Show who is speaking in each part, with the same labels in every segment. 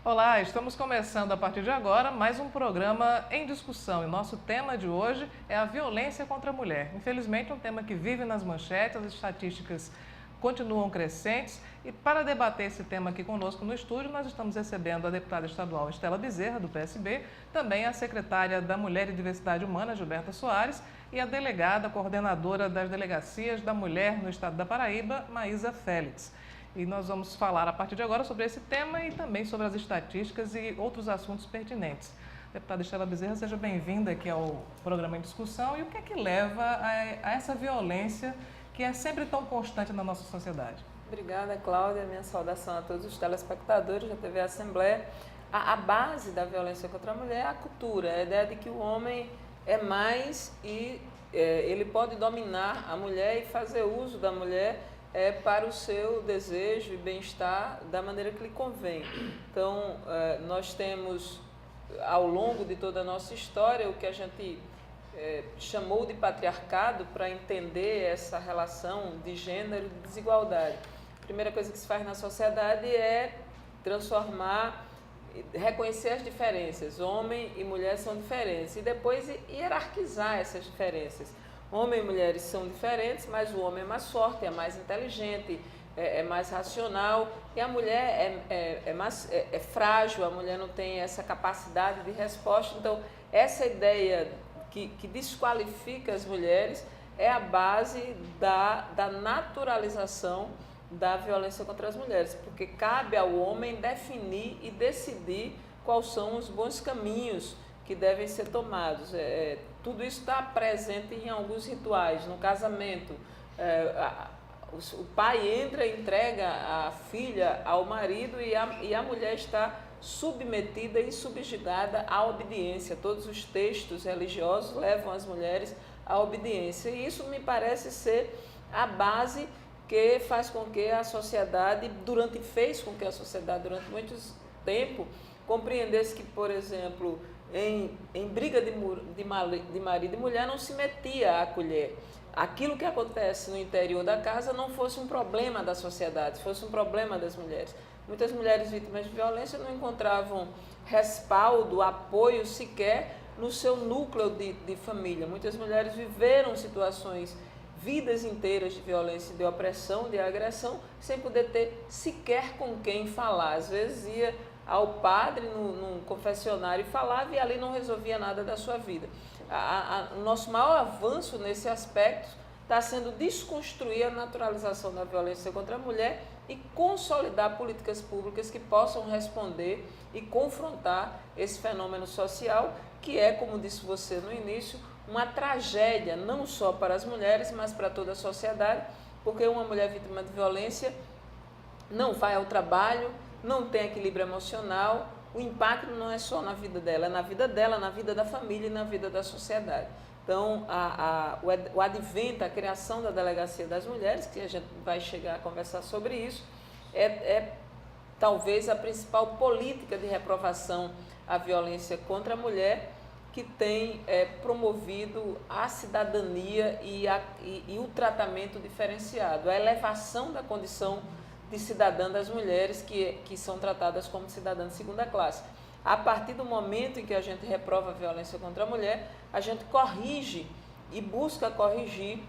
Speaker 1: Olá, estamos começando a partir de agora mais um programa em discussão e nosso tema de hoje é a violência contra a mulher. Infelizmente, um tema que vive nas manchetes, as estatísticas continuam crescentes e para debater esse tema aqui conosco no estúdio, nós estamos recebendo a deputada estadual Estela Bezerra, do PSB, também a secretária da Mulher e Diversidade Humana, Gilberta Soares, e a delegada, coordenadora das delegacias da mulher no estado da Paraíba, Maísa Félix. E nós vamos falar a partir de agora sobre esse tema e também sobre as estatísticas e outros assuntos pertinentes. Deputada Estela Bezerra, seja bem-vinda aqui ao programa em discussão. E o que é que leva a essa violência que é sempre tão constante na nossa sociedade?
Speaker 2: Obrigada, Cláudia. Minha saudação a todos os telespectadores da TV Assembleia. A base da violência contra a mulher é a cultura, a ideia de que o homem é mais e ele pode dominar a mulher e fazer uso da mulher para o seu desejo e bem-estar da maneira que lhe convém. Então, nós temos, ao longo de toda a nossa história, o que a gente chamou de patriarcado para entender essa relação de gênero e de desigualdade. A primeira coisa que se faz na sociedade é reconhecer as diferenças. Homem e mulher são diferentes e depois hierarquizar essas diferenças. Homem e mulheres são diferentes, mas o homem é mais forte, é mais inteligente, é mais racional e a mulher é frágil, a mulher não tem essa capacidade de resposta. Então, essa ideia que desqualifica as mulheres é a base da naturalização da violência contra as mulheres, porque cabe ao homem definir e decidir quais são os bons caminhos que devem ser tomados. Tudo isso está presente em alguns rituais. No casamento, o pai entra e entrega a filha ao marido e a mulher está submetida e subjugada à obediência. Todos os textos religiosos levam as mulheres à obediência. E isso me parece ser a base que faz com que a sociedade, fez com que a sociedade durante muito tempo compreendesse que, por exemplo, em briga de marido e mulher não se metia a colher. Aquilo que acontece no interior da casa não fosse um problema da sociedade, fosse um problema das mulheres. Muitas mulheres vítimas de violência não encontravam respaldo, apoio sequer no seu núcleo de família. Muitas mulheres viveram vidas inteiras de violência, de opressão, de agressão, sem poder ter sequer com quem falar. Às vezes ia ao padre num confessionário e falava e ali não resolvia nada da sua vida. O nosso maior avanço nesse aspecto está sendo desconstruir a naturalização da violência contra a mulher e consolidar políticas públicas que possam responder e confrontar esse fenômeno social que é, como disse você no início, uma tragédia não só para as mulheres, mas para toda a sociedade, porque uma mulher vítima de violência não vai ao trabalho, não tem equilíbrio emocional, o impacto não é só na vida dela, na vida da família e na vida da sociedade. Então, o advento, a criação da Delegacia das Mulheres, que a gente vai chegar a conversar sobre isso, talvez a principal política de reprovação à violência contra a mulher, que tem promovido a cidadania e o tratamento diferenciado, a elevação da condição de cidadã das mulheres que são tratadas como cidadãs de segunda classe. A partir do momento em que a gente reprova a violência contra a mulher, a gente corrige e busca corrigir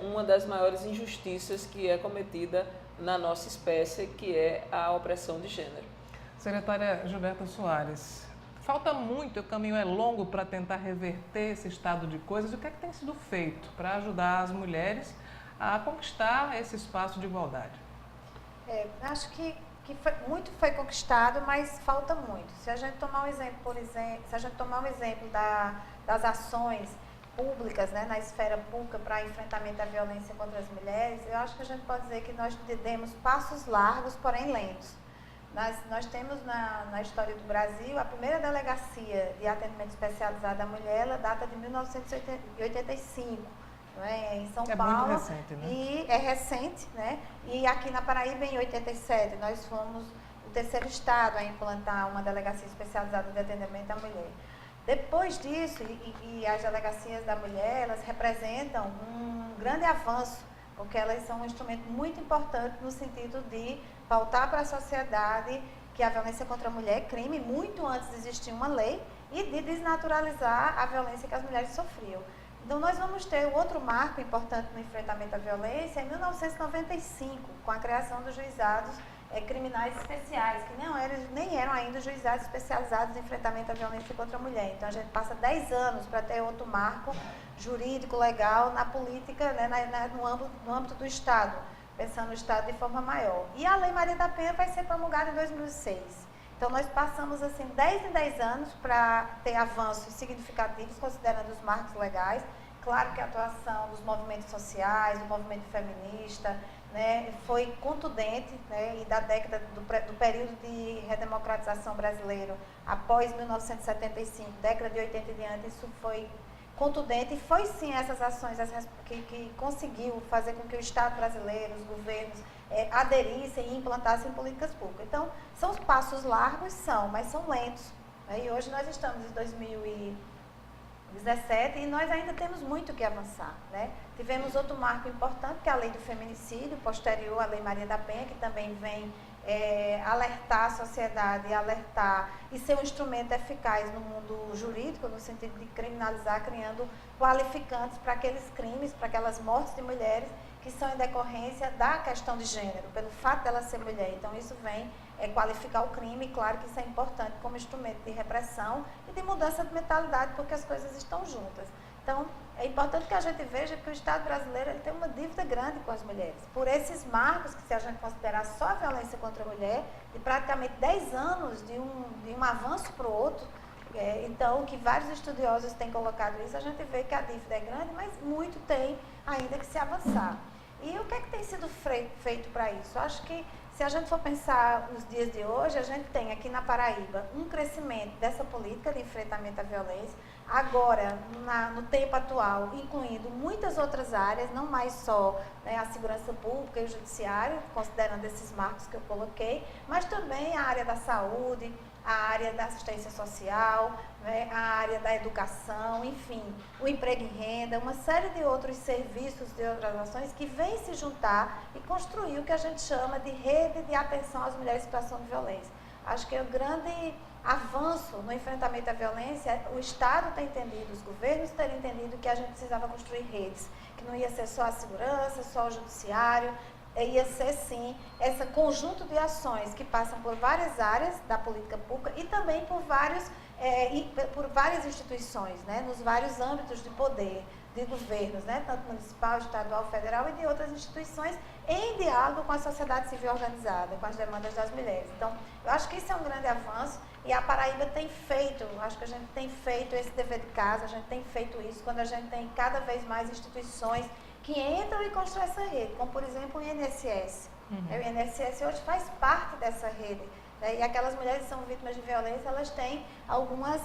Speaker 2: uma das maiores injustiças que é cometida na nossa espécie, que é a opressão de gênero.
Speaker 1: Secretária Gilberta Soares, falta muito, o caminho é longo para tentar reverter esse estado de coisas. O que é que tem sido feito para ajudar as mulheres a conquistar esse espaço de igualdade?
Speaker 3: Acho que muito foi conquistado, mas falta muito. Se a gente tomar um exemplo, das ações públicas, né, na esfera pública para enfrentamento da violência contra as mulheres, eu acho que a gente pode dizer que nós demos passos largos, porém lentos. Nós temos na história do Brasil a primeira delegacia de atendimento especializado à mulher, ela data de 1985. Em São Paulo,
Speaker 1: muito recente, né?
Speaker 3: E é recente, né? E aqui na Paraíba, em 87, nós fomos o terceiro estado a implantar uma delegacia especializada de atendimento à mulher. Depois disso, e as delegacias da mulher, elas representam um grande avanço, porque elas são um instrumento muito importante no sentido de pautar para a sociedade que a violência contra a mulher é crime, muito antes de existir uma lei e de desnaturalizar a violência que as mulheres sofriam. Então, nós vamos ter outro marco importante no enfrentamento à violência em 1995, com a criação dos juizados criminais especiais, que nem eram ainda juizados especializados em enfrentamento à violência contra a mulher. Então, a gente passa 10 anos para ter outro marco jurídico, legal, na política, né, no âmbito do Estado, pensando no Estado de forma maior. E a Lei Maria da Penha vai ser promulgada em 2006. Então, nós passamos, assim, 10 em 10 anos para ter avanços significativos, considerando os marcos legais. Claro que a atuação dos movimentos sociais, do movimento feminista, né, foi contundente, né, e da década do período de redemocratização brasileiro, após 1975, década de 80 e diante, isso foi contundente e foi sim essas ações que conseguiu fazer com que o Estado brasileiro, os governos, aderissem e implantassem políticas públicas. Então, são os passos largos, mas são lentos. Né, e hoje nós estamos em 2017 e nós ainda temos muito que avançar. Né? Tivemos outro marco importante, que é a Lei do Feminicídio, posterior à Lei Maria da Penha, que também vem alertar a sociedade, alertar e ser um instrumento eficaz no mundo jurídico, no sentido de criminalizar, criando qualificantes para aqueles crimes, para aquelas mortes de mulheres que são em decorrência da questão de gênero, pelo fato dela ser mulher. Então, isso vem qualificar o crime, e claro que isso é importante como instrumento de repressão e de mudança de mentalidade, porque as coisas estão juntas. Então, é importante que a gente veja que o Estado brasileiro ele tem uma dívida grande com as mulheres. Por esses marcos, que se a gente considerar só a violência contra a mulher, de praticamente 10 anos de um avanço para o outro, então, que vários estudiosos têm colocado isso, a gente vê que a dívida é grande, mas muito tem ainda que se avançar. E o que é que tem sido feito para isso? Eu acho que, se a gente for pensar nos dias de hoje, a gente tem aqui na Paraíba um crescimento dessa política de enfrentamento à violência, agora, no tempo atual, incluindo muitas outras áreas, não mais só, né, a segurança pública e o judiciário, considerando esses marcos que eu coloquei, mas também a área da saúde, a área da assistência social, né, a área da educação, enfim, o emprego em renda, uma série de outros serviços, de outras ações que vêm se juntar e construir o que a gente chama de rede de atenção às mulheres em situação de violência. Acho que é o grande avanço no enfrentamento à violência, o Estado tem entendido, os governos têm entendido que a gente precisava construir redes, que não ia ser só a segurança, só o judiciário, ia ser sim esse conjunto de ações que passam por várias áreas da política pública e também por várias instituições, né, nos vários âmbitos de poder, de governos, né, tanto municipal, estadual, federal e de outras instituições, em diálogo com a sociedade civil organizada, com as demandas das mulheres. Então, eu acho que isso é um grande avanço e a Paraíba tem feito, acho que a gente tem feito esse dever de casa, a gente tem feito isso quando a gente tem cada vez mais instituições que entram e constroem essa rede, como por exemplo o INSS. O INSS hoje faz parte dessa rede, né? E aquelas mulheres que são vítimas de violência, elas têm algumas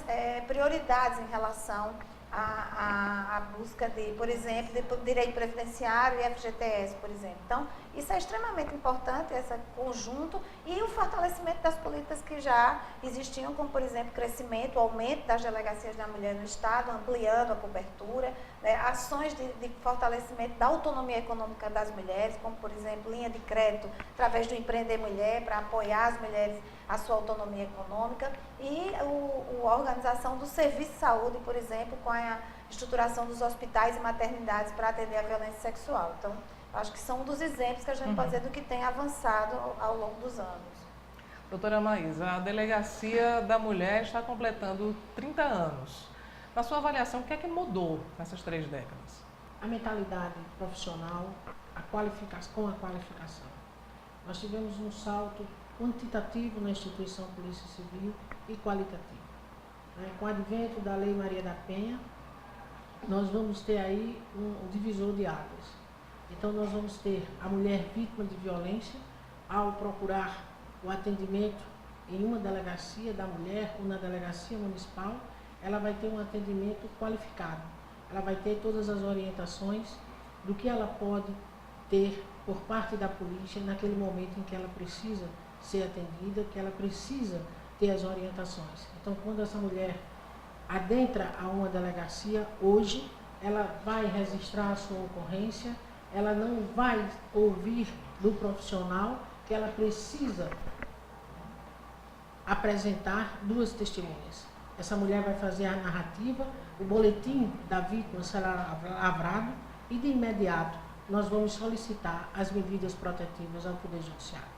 Speaker 3: prioridades em relação à busca de, por exemplo, de direito previdenciário e FGTS, por exemplo. Então, isso é extremamente importante, esse conjunto, e o fortalecimento das políticas que já existiam, como, por exemplo, crescimento, aumento das delegacias da mulher no Estado, ampliando a cobertura, né, ações de fortalecimento da autonomia econômica das mulheres, como, por exemplo, linha de crédito através do Empreender Mulher, para apoiar as mulheres a sua autonomia econômica, e a organização do serviço de saúde, por exemplo, com a estruturação dos hospitais e maternidades para atender a violência sexual. Então, acho que são um dos exemplos que a gente pode dizer do que tem avançado ao longo dos anos.
Speaker 1: Doutora Maísa, a Delegacia da Mulher está completando 30 anos. Na sua avaliação, o que é que mudou nessas 3 décadas?
Speaker 4: A mentalidade profissional, com a qualificação. Nós tivemos um salto quantitativo na instituição Polícia Civil e qualitativo. Com o advento da Lei Maria da Penha, nós vamos ter aí um divisor de águas. Então, nós vamos ter a mulher vítima de violência, ao procurar o atendimento em uma delegacia da mulher ou na delegacia municipal, ela vai ter um atendimento qualificado. Ela vai ter todas as orientações do que ela pode ter por parte da polícia naquele momento em que ela precisa ser atendida, que ela precisa ter as orientações. Então, quando essa mulher adentra a uma delegacia, hoje, ela vai registrar a sua ocorrência, ela não vai ouvir do profissional que ela precisa apresentar 2 testemunhas. Essa mulher vai fazer a narrativa, o boletim da vítima será lavrado e de imediato nós vamos solicitar as medidas protetivas ao Poder Judiciário.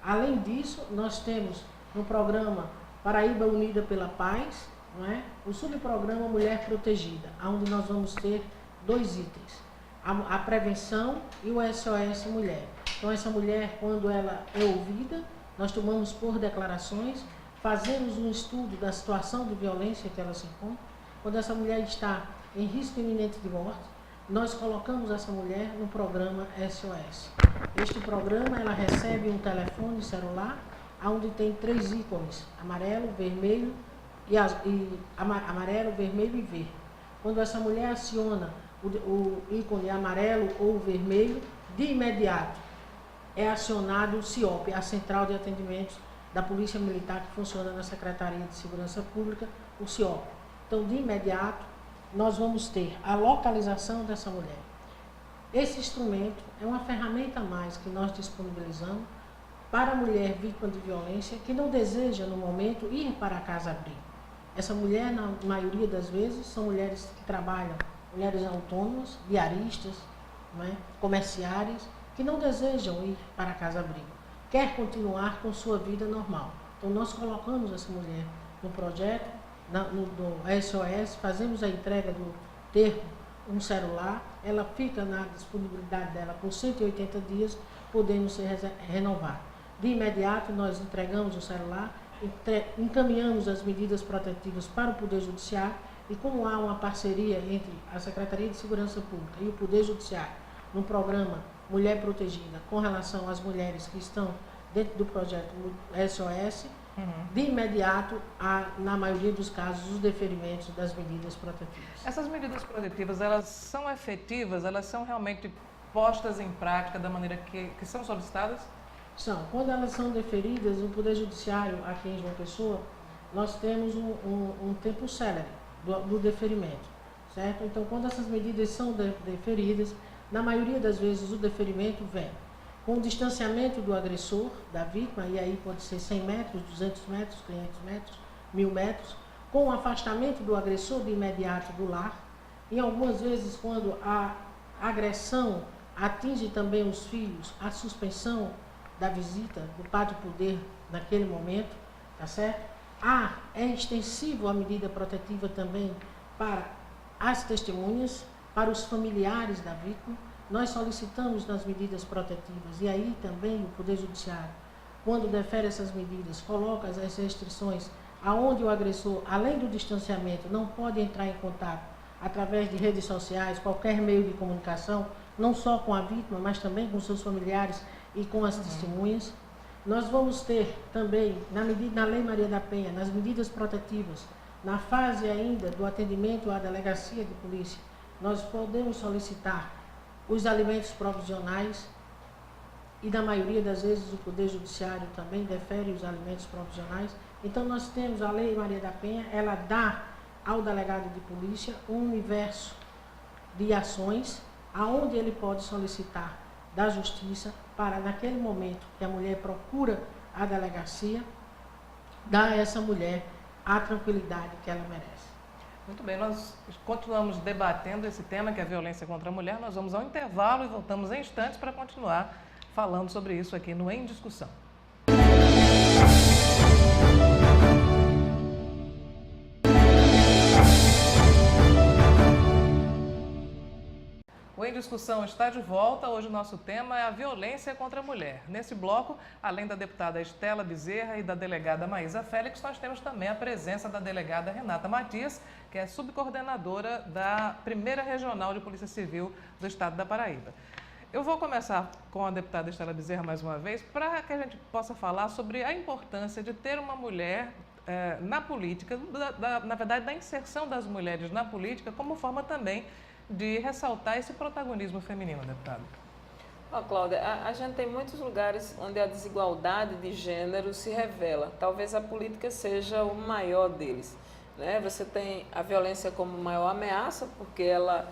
Speaker 4: Além disso, nós temos no programa Paraíba Unida pela Paz, não é? O subprograma Mulher Protegida, onde nós vamos ter 2 itens, a prevenção e o SOS Mulher. Então essa mulher, quando ela é ouvida, nós tomamos por declarações, fazemos um estudo da situação de violência que ela se encontra. Quando essa mulher está em risco iminente de morte, nós colocamos essa mulher no programa SOS. Este programa, ela recebe um telefone celular, onde tem 3 ícones, amarelo, vermelho amarelo, vermelho e verde. Quando essa mulher aciona o ícone amarelo ou vermelho, de imediato é acionado o CIOP, a Central de Atendimentos da Polícia Militar, que funciona na Secretaria de Segurança Pública, o CIOP. Então, de imediato, nós vamos ter a localização dessa mulher. Esse instrumento é uma ferramenta a mais que nós disponibilizamos para a mulher vítima de violência que não deseja, no momento, ir para a casa-abrigo. Essa mulher, na maioria das vezes, são mulheres que trabalham, mulheres autônomas, diaristas, né, comerciárias, que não desejam ir para a casa-abrigo, quer continuar com sua vida normal. Então, nós colocamos essa mulher no projeto, no SOS, fazemos a entrega do termo, um celular, ela fica na disponibilidade dela por 180 dias, podendo ser renovada. De imediato, nós entregamos o celular, encaminhamos as medidas protetivas para o Poder Judiciário e como há uma parceria entre a Secretaria de Segurança Pública e o Poder Judiciário no programa Mulher Protegida com relação às mulheres que estão dentro do projeto SOS, de imediato, na maioria dos casos, os deferimentos das medidas protetivas.
Speaker 1: Essas medidas protetivas, elas são efetivas? Elas são realmente postas em prática da maneira que são solicitadas?
Speaker 4: São. Quando elas são deferidas, o Poder Judiciário, aqui em João Pessoa, nós temos um tempo célere do deferimento, certo? Então, quando essas medidas são deferidas, na maioria das vezes o deferimento vem com o distanciamento do agressor, da vítima, e aí pode ser 100 metros, 200 metros, 500 metros, 1000 metros, com o afastamento do agressor de imediato do lar, e algumas vezes quando a agressão atinge também os filhos, a suspensão da visita do pai de poder naquele momento, tá certo? É extensivo a medida protetiva também para as testemunhas, para os familiares da vítima. Nós solicitamos nas medidas protetivas e aí também o Poder Judiciário, quando defere essas medidas, coloca as restrições aonde o agressor, além do distanciamento, não pode entrar em contato através de redes sociais, qualquer meio de comunicação, não só com a vítima, mas também com seus familiares e com as testemunhas. Nós vamos ter também, na Lei Maria da Penha, nas medidas protetivas, na fase ainda do atendimento à delegacia de polícia, nós podemos solicitar os alimentos provisionais e, na maioria das vezes, o Poder Judiciário também defere os alimentos provisionais. Então, nós temos a Lei Maria da Penha, ela dá ao delegado de polícia um universo de ações aonde ele pode solicitar da Justiça para, naquele momento que a mulher procura a delegacia, dar a essa mulher a tranquilidade que ela merece.
Speaker 1: Muito bem, nós continuamos debatendo esse tema, que é a violência contra a mulher. Nós vamos ao intervalo e voltamos em instantes para continuar falando sobre isso aqui no Em Discussão. O Em Discussão está de volta. Hoje o nosso tema é a violência contra a mulher. Nesse bloco, além da deputada Estela Bezerra e da delegada Maísa Félix, nós temos também a presença da delegada Renata Matias, que é subcoordenadora da Primeira Regional de Polícia Civil do Estado da Paraíba. Eu vou começar com a deputada Estela Bezerra mais uma vez, para que a gente possa falar sobre a importância de ter uma mulher na política, na verdade, da inserção das mulheres na política, como forma também de ressaltar esse protagonismo feminino, deputada.
Speaker 2: Cláudia, a gente tem muitos lugares onde a desigualdade de gênero se revela. Talvez a política seja o maior deles, né? Você tem a violência como maior ameaça, porque ela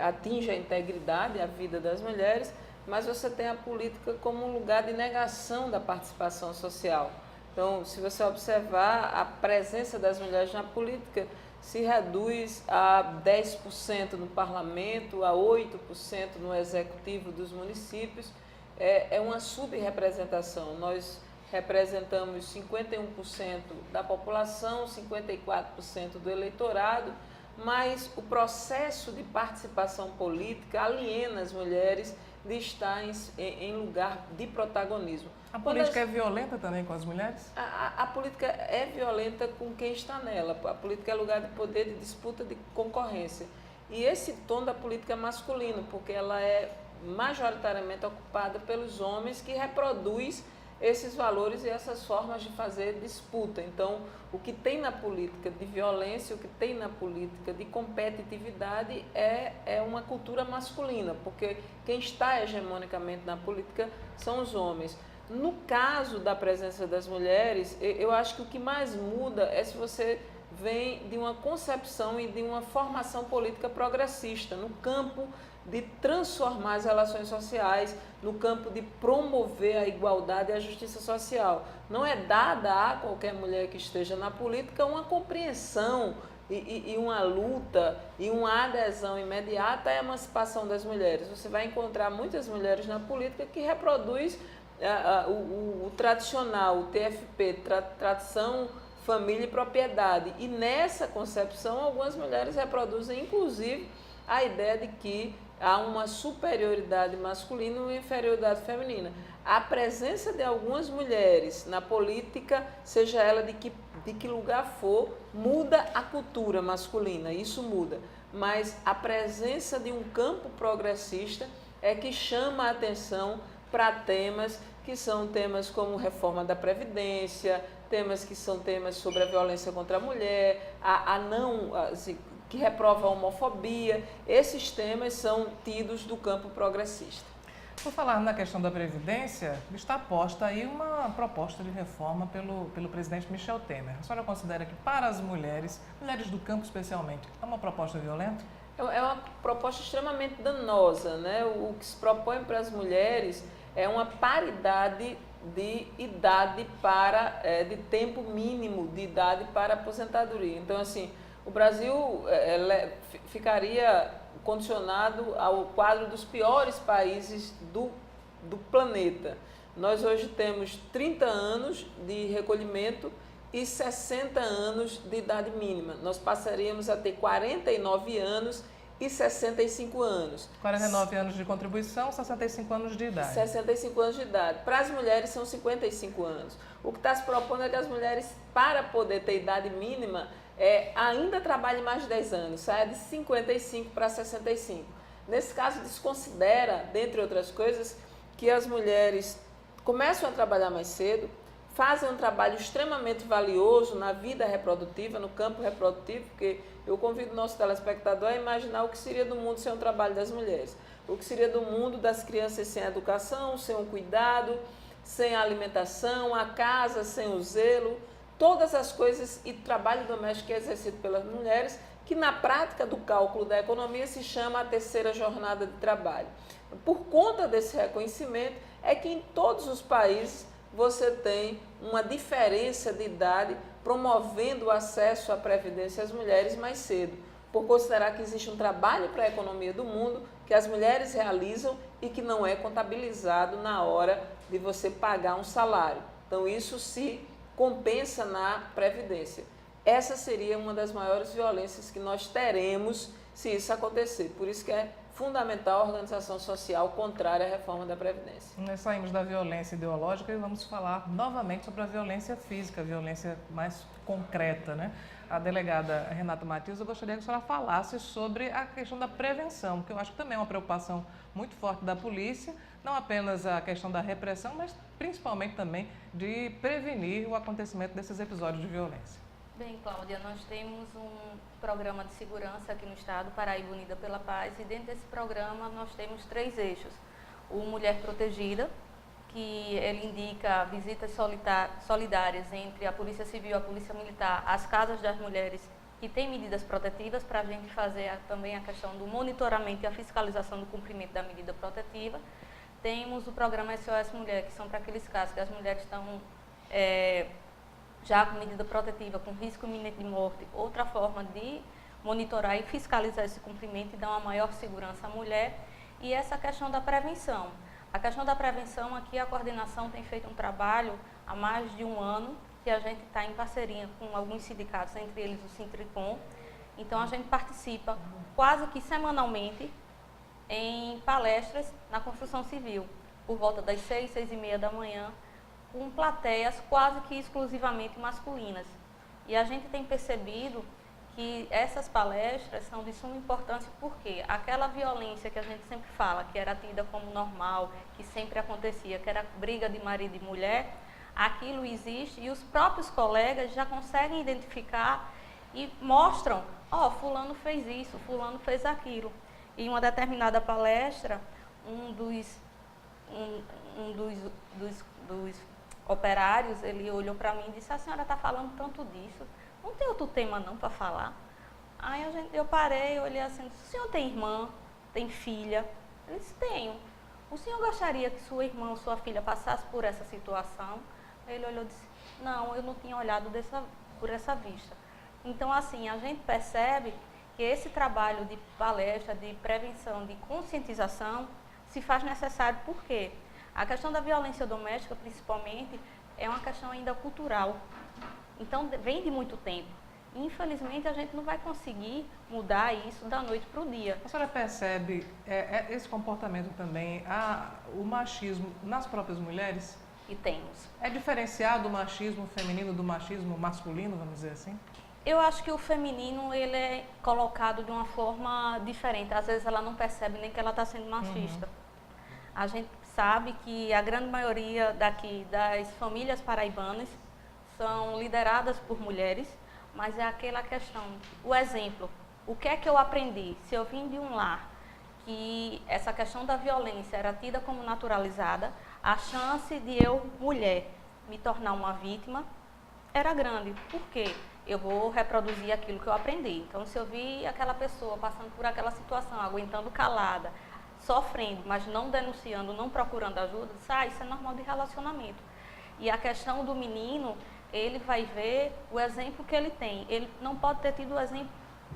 Speaker 2: atinge a integridade, a vida das mulheres, mas você tem a política como um lugar de negação da participação social. Então, se você observar, a presença das mulheres na política se reduz a 10% no parlamento, a 8% no executivo dos municípios. É uma subrepresentação. Nós representamos 51% da população, 54% do eleitorado, mas o processo de participação política aliena as mulheres de estar em lugar de protagonismo.
Speaker 1: A política é violenta também com as mulheres?
Speaker 2: A política é violenta com quem está nela. A política é lugar de poder, de disputa, de concorrência. E esse tom da política é masculino, porque ela é majoritariamente ocupada pelos homens que reproduz esses valores e essas formas de fazer disputa. Então, o que tem na política de violência, o que tem na política de competitividade é uma cultura masculina, porque quem está hegemonicamente na política são os homens. No caso da presença das mulheres, eu acho que o que mais muda é se você vem de uma concepção e de uma formação política progressista, no campo de transformar as relações sociais, no campo de promover a igualdade e a justiça social. Não é dada a qualquer mulher que esteja na política uma compreensão e uma luta e uma adesão imediata à emancipação das mulheres. Você vai encontrar muitas mulheres na política que reproduz o tradicional, o TFP, tradição, família e propriedade. E nessa concepção, algumas mulheres reproduzem, inclusive, a ideia de que há uma superioridade masculina e uma inferioridade feminina. A presença de algumas mulheres na política, seja ela de que lugar for, muda a cultura masculina, isso muda. Mas a presença de um campo progressista é que chama a atenção para temas que são temas como reforma da Previdência, temas que são temas sobre a violência contra a mulher, que reprova a homofobia. Esses temas são tidos do campo progressista.
Speaker 1: Por falar na questão da Previdência, está posta aí uma proposta de reforma pelo presidente Michel Temer. A senhora considera que para as mulheres do campo especialmente, é uma proposta violenta?
Speaker 2: É uma proposta extremamente danosa, né? O que se propõe para as mulheres é uma paridade de idade de tempo mínimo de idade para aposentadoria. Então, assim, o Brasil ficaria condicionado ao quadro dos piores países do planeta. Nós hoje temos 30 anos de recolhimento e 60 anos de idade mínima. Nós passaríamos a ter 49 anos e 65 anos.
Speaker 1: 49 anos de contribuição, 65 anos de idade.
Speaker 2: 65 anos de idade. Para as mulheres são 55 anos. O que está se propondo é que as mulheres, para poder ter idade mínima, ainda trabalhem mais de 10 anos, saia de 55 para 65. Nesse caso, desconsidera, dentre outras coisas, que as mulheres começam a trabalhar mais cedo, fazem um trabalho extremamente valioso na vida reprodutiva, no campo reprodutivo, porque eu convido o nosso telespectador a imaginar o que seria do mundo sem o trabalho das mulheres, o que seria do mundo das crianças sem educação, sem um cuidado, sem a alimentação, a casa sem o zelo, todas as coisas e trabalho doméstico que é exercido pelas mulheres, que na prática do cálculo da economia se chama a terceira jornada de trabalho. Por conta desse reconhecimento, é que em todos os países você tem uma diferença de idade promovendo o acesso à previdência às mulheres mais cedo, por considerar que existe um trabalho para a economia do mundo que as mulheres realizam e que não é contabilizado na hora de você pagar um salário. Então isso se compensa na previdência. Essa seria uma das maiores violências que nós teremos se isso acontecer. Por isso que é fundamental a organização social contrária à reforma da Previdência.
Speaker 1: Nós saímos da violência ideológica e vamos falar novamente sobre a violência física, a violência mais concreta, né? A delegada Renata Matias, eu gostaria que a senhora falasse sobre a questão da prevenção, que eu acho que também é uma preocupação muito forte da polícia, não apenas a questão da repressão, mas principalmente também de prevenir o acontecimento desses episódios de violência.
Speaker 5: Bem, Cláudia, nós temos um programa de segurança aqui no estado, Paraíba Unida pela Paz, e dentro desse programa nós temos 3 eixos. O Mulher Protegida, que ele indica visitas solidárias entre a Polícia Civil e a Polícia Militar às casas das mulheres que têm medidas protetivas, para a gente fazer também a questão do monitoramento e a fiscalização do cumprimento da medida protetiva. Temos o programa SOS Mulher, que são para aqueles casos que as mulheres estão já com medida protetiva, com risco iminente de morte, outra forma de monitorar e fiscalizar esse cumprimento e dar uma maior segurança à mulher. E essa questão da prevenção. A questão da prevenção, aqui a coordenação tem feito um trabalho há mais de um ano, que a gente está em parceria com alguns sindicatos, entre eles o Sintricom. Então a gente participa quase que semanalmente em palestras na construção civil, por volta das 6, 6h30 da manhã, com plateias quase que exclusivamente masculinas. E a gente tem percebido que essas palestras são de suma importância porque aquela violência que a gente sempre fala, que era tida como normal, que sempre acontecia, que era briga de marido e mulher, aquilo existe e os próprios colegas já conseguem identificar e mostram, fulano fez isso, fulano fez aquilo. E em uma determinada palestra, um dos operários, ele olhou para mim e disse: a senhora está falando tanto disso, não tem outro tema não para falar? Aí eu parei, olhei assim, o senhor tem irmã, tem filha? Ele disse: tenho. O senhor gostaria que sua irmã ou sua filha passasse por essa situação? Ele olhou e disse: não, eu não tinha olhado por essa vista. Então, assim, a gente percebe que esse trabalho de palestra, de prevenção, de conscientização, se faz necessário. Por quê? A questão da violência doméstica, principalmente, é uma questão ainda cultural. Então, vem de muito tempo. Infelizmente, a gente não vai conseguir mudar isso da noite para o dia.
Speaker 1: A senhora percebe esse comportamento também, o machismo nas próprias mulheres?
Speaker 5: E temos.
Speaker 1: É diferenciado o machismo feminino do machismo masculino, vamos dizer assim?
Speaker 5: Eu acho que o feminino, ele é colocado de uma forma diferente. Às vezes ela não percebe nem que ela está sendo machista. A gente sabe que a grande maioria daqui das famílias paraibanas são lideradas por mulheres, mas é aquela questão, o exemplo. O que é que eu aprendi? Se eu vim de um lar que essa questão da violência era tida como naturalizada, a chance de eu, mulher, me tornar uma vítima era grande. Por quê? Eu vou reproduzir aquilo que eu aprendi. Então, se eu vi aquela pessoa passando por aquela situação, aguentando calada, sofrendo, mas não denunciando, não procurando ajuda, isso é normal de relacionamento. E a questão do menino, ele vai ver o exemplo que ele tem. Ele não pode ter tido o exemplo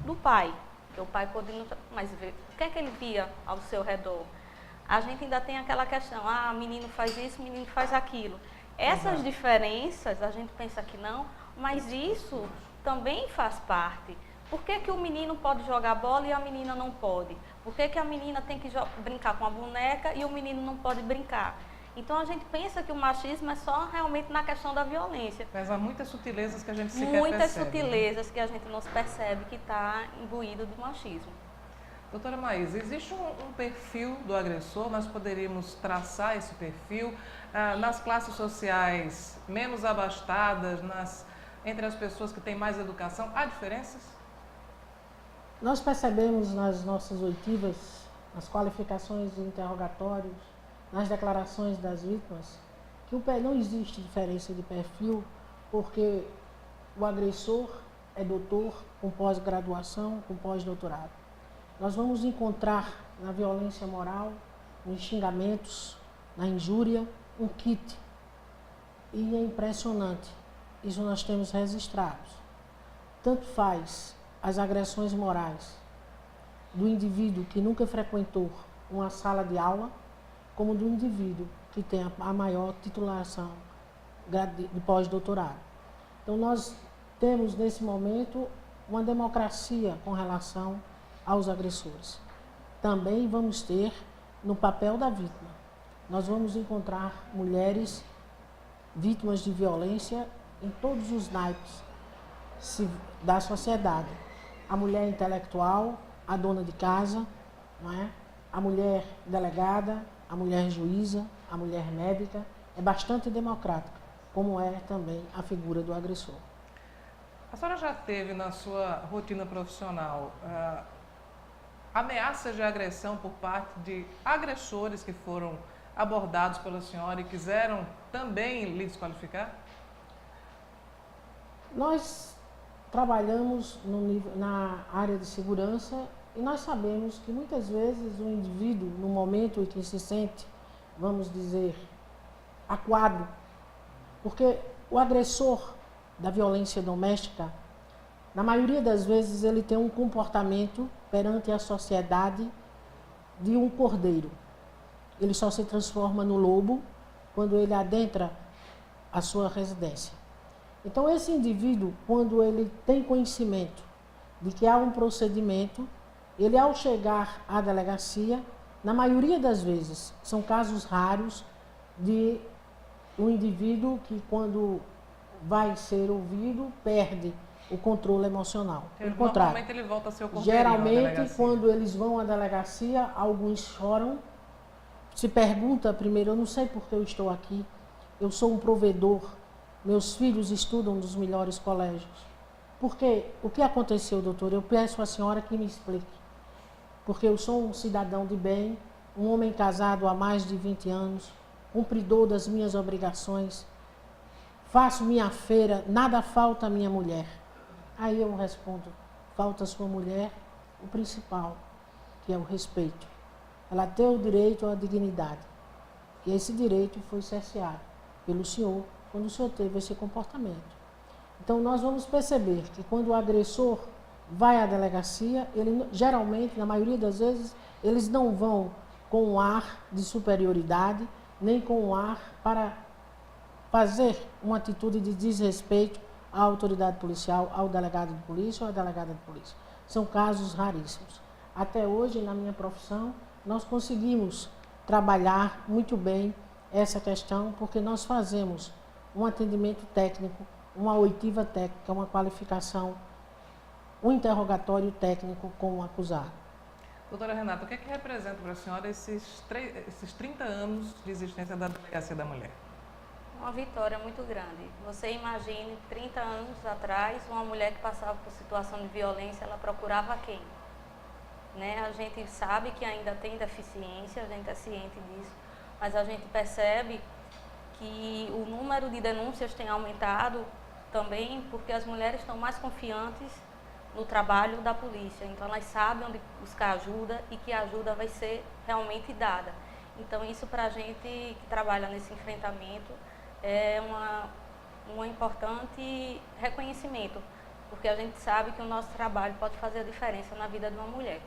Speaker 5: do pai, porque o pai pode não, mas ver o que é que ele via ao seu redor. A gente ainda tem aquela questão, menino faz isso, menino faz aquilo. Essas diferenças, a gente pensa que não, mas isso também faz parte. Por que que o menino pode jogar bola e a menina não pode? Por que que a menina tem que brincar com a boneca e o menino não pode brincar? Então a gente pensa que o machismo é só realmente na questão da violência.
Speaker 1: Mas há muitas sutilezas que a gente sequer percebe.
Speaker 5: Muitas sutilezas que a gente não percebe que está imbuído do machismo.
Speaker 1: Doutora Maísa, existe um perfil do agressor? Nós poderíamos traçar esse perfil nas classes sociais menos abastadas, entre as pessoas que têm mais educação? Há diferenças?
Speaker 4: Nós percebemos nas nossas oitivas, nas qualificações de interrogatórios, nas declarações das vítimas, que não existe diferença de perfil, porque o agressor é doutor com pós-graduação, com pós-doutorado. Nós vamos encontrar na violência moral, nos xingamentos, na injúria, um kit. E é impressionante, isso nós temos registrados. Tanto faz as agressões morais do indivíduo que nunca frequentou uma sala de aula, como do indivíduo que tem a maior titulação de pós-doutorado. Então, nós temos, nesse momento, uma democracia com relação aos agressores. Também vamos ter no papel da vítima. Nós vamos encontrar mulheres vítimas de violência em todos os naipes da sociedade. A mulher intelectual, a dona de casa, não é? A mulher delegada, a mulher juíza, a mulher médica. É bastante democrática, como é também a figura do agressor.
Speaker 1: A senhora já teve na sua rotina profissional ameaças de agressão por parte de agressores que foram abordados pela senhora e quiseram também lhe desqualificar?
Speaker 4: Nós trabalhamos na área de segurança e nós sabemos que muitas vezes o indivíduo, no momento em que se sente, vamos dizer, acuado, porque o agressor da violência doméstica, na maioria das vezes, ele tem um comportamento perante a sociedade de um cordeiro. Ele só se transforma no lobo quando ele adentra a sua residência. Então, esse indivíduo, quando ele tem conhecimento de que há um procedimento, ele, ao chegar à delegacia, na maioria das vezes, são casos raros de um indivíduo que, quando vai ser ouvido, perde o controle emocional.
Speaker 1: Normalmente ele volta a ser o cordeiro.
Speaker 4: Geralmente, quando eles vão à delegacia, alguns choram, se pergunta primeiro, eu não sei por que eu estou aqui, eu sou um provedor, meus filhos estudam nos melhores colégios. Porque o que aconteceu, doutor? Eu peço à senhora que me explique. Porque eu sou um cidadão de bem, um homem casado há mais de 20 anos, cumpridor das minhas obrigações, faço minha feira, nada falta à minha mulher. Aí eu respondo, falta à sua mulher o principal, que é o respeito. Ela tem o direito à dignidade. E esse direito foi cerceado pelo senhor quando o senhor teve esse comportamento. Então, nós vamos perceber que quando o agressor vai à delegacia, ele geralmente, na maioria das vezes, eles não vão com um ar de superioridade, nem com um ar para fazer uma atitude de desrespeito à autoridade policial, ao delegado de polícia ou à delegada de polícia. São casos raríssimos. Até hoje, na minha profissão, nós conseguimos trabalhar muito bem essa questão, porque nós fazemos um atendimento técnico, uma oitiva técnica, uma qualificação, um interrogatório técnico com o acusado.
Speaker 1: Doutora Renata, o que é que representa para a senhora esses 30 anos de existência da Delegacia da Mulher?
Speaker 5: Uma vitória muito grande. Você imagine, 30 anos atrás, uma mulher que passava por situação de violência, ela procurava quem? Né? A gente sabe que ainda tem deficiência, a gente é ciente disso, mas a gente percebe que o número de denúncias tem aumentado também porque as mulheres estão mais confiantes no trabalho da polícia. Então, elas sabem onde buscar ajuda e que a ajuda vai ser realmente dada. Então, isso para a gente que trabalha nesse enfrentamento é um importante reconhecimento, porque a gente sabe que o nosso trabalho pode fazer a diferença na vida de uma mulher.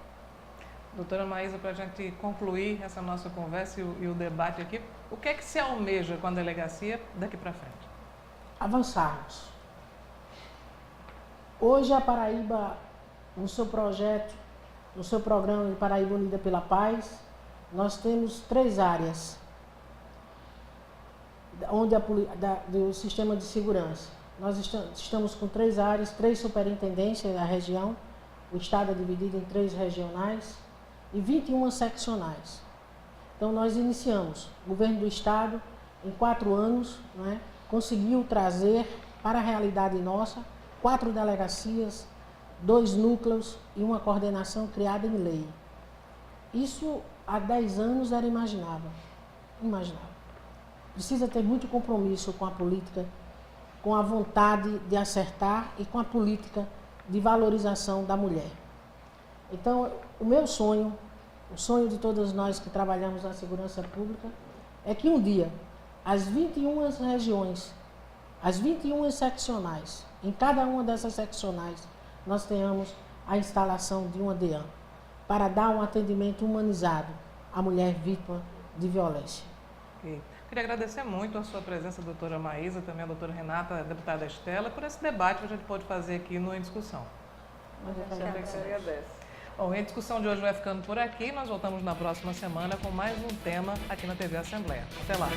Speaker 1: Doutora Maísa, para a gente concluir essa nossa conversa e o debate aqui, o que é que se almeja com a delegacia daqui para frente?
Speaker 4: Avançarmos. Hoje a Paraíba, no seu projeto, no seu programa de Paraíba Unida pela Paz, nós temos 3 áreas onde do sistema de segurança. Nós estamos com 3 áreas, 3 superintendências da região, o estado é dividido em 3 regionais e 21 seccionais. Então nós iniciamos, o governo do estado, em 4 anos, né, conseguiu trazer para a realidade nossa 4 delegacias, 2 núcleos e uma coordenação criada em lei. Isso há 10 anos era imaginável. Precisa ter muito compromisso com a política, com a vontade de acertar e com a política de valorização da mulher. Então, o meu sonho, o sonho de todas nós que trabalhamos na segurança pública, é que um dia, as 21 regiões, as 21 seccionais, em cada uma dessas seccionais, nós tenhamos a instalação de uma DEAN, para dar um atendimento humanizado à mulher vítima de violência.
Speaker 1: Okay. Queria agradecer muito a sua presença, doutora Maísa, também a doutora Renata, a deputada Estela, por esse debate que a gente pode fazer aqui no Em Discussão.
Speaker 2: A gente agradece.
Speaker 1: Bom, a discussão de hoje vai ficando por aqui. Nós voltamos na próxima semana com mais um tema aqui na TV Assembleia. Até lá!